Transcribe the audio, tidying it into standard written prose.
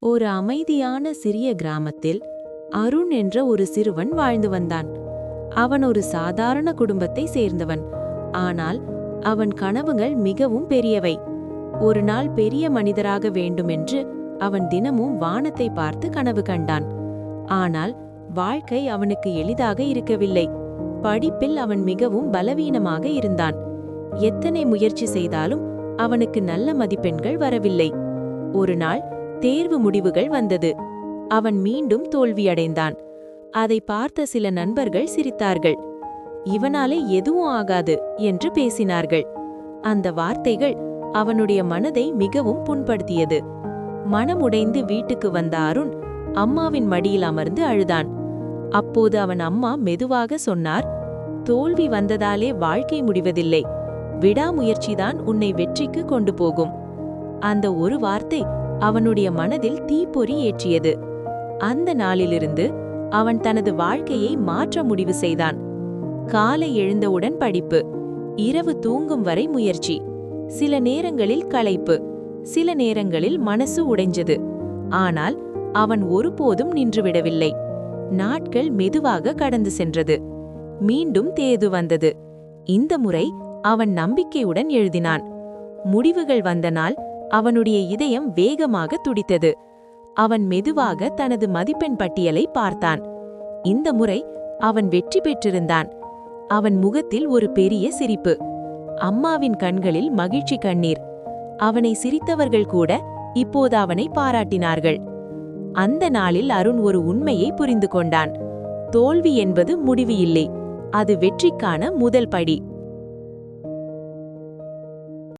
ஒரு அமைதியான சிறிய கிராமத்தில் அருண் என்ற ஒரு சிறுவன் வாழ்ந்து வந்தான். அவன் ஒரு சாதாரண குடும்பத்தை சேர்ந்தவன். ஆனால் அவன் கனவுகள் மிகவும் பெரியவை. ஒரு நாள் பெரிய மனிதராக வேண்டுமென்று அவன் தினமும் வானத்தை பார்த்து கனவு கண்டான். ஆனால் வாழ்க்கை அவனுக்கு எளிதாக இருக்கவில்லை. படிப்பில் அவன் மிகவும் பலவீனமாக இருந்தான். எத்தனை முயற்சி செய்தாலும் அவனுக்கு நல்ல மதிப்பெண்கள் வரவில்லை. ஒரு நாள் தேர்வு முடிவுகள் வந்தது. அவன் மீண்டும் தோல்வியடைந்தான். அதை பார்த்த சில நண்பர்கள் சிரித்தார்கள். இவனாலே எதுவும் ஆகாது என்று பேசினார்கள். அந்த வார்த்தைகள் அவனுடைய மனதை மிகவும் புண்படுத்தியது. மனமுடைந்து வீட்டுக்கு வந்த அருண் அம்மாவின் மடியில் அமர்ந்து அழுதான். அப்போது அவன் அம்மா மெதுவாக சொன்னார், தோல்வி வந்ததாலே வாழ்க்கை முடிவதில்லை, விடாமுயற்சிதான் உன்னை வெற்றிக்கு கொண்டு போகும். அந்த ஒரு வார்த்தை அவனுடைய மனதில் தீப்பொறி ஏற்றியது. அந்த நாளிலிருந்து அவன் தனது வாழ்க்கையை மாற்ற முடிவு செய்தான். காலை எழுந்தவுடன் படிப்பு, இரவு தூங்கும் வரை முயற்சி, சில நேரங்களில் களைப்பு, சில நேரங்களில் மனசு உடைஞ்சது. ஆனால் அவன் ஒருபோதும் நின்றுவிடவில்லை. நாட்கள் மெதுவாக கடந்து சென்றது. மீண்டும் தேது வந்தது. இந்த முறை அவன் நம்பிக்கையுடன் எழுதினான். முடிவுகள் வந்த நாள் அவனுடைய இதயம் வேகமாக துடித்தது. அவன் மெதுவாக தனது மதிப்பெண் பட்டியலை பார்த்தான். இந்த முறை அவன் வெற்றி பெற்றிருந்தான். அவன் முகத்தில் ஒரு பெரிய சிரிப்பு. அம்மாவின் கண்களில் மகிழ்ச்சி கண்ணீர். அவனை சிரித்தவர்கள் கூட இப்போது அவனை பாராட்டினார்கள். அந்த நாளில் அருண் ஒரு உண்மையை புரிந்து கொண்டான். தோல்வி என்பது முடிவு இல்லை, அது வெற்றிக்கான முதல் படி.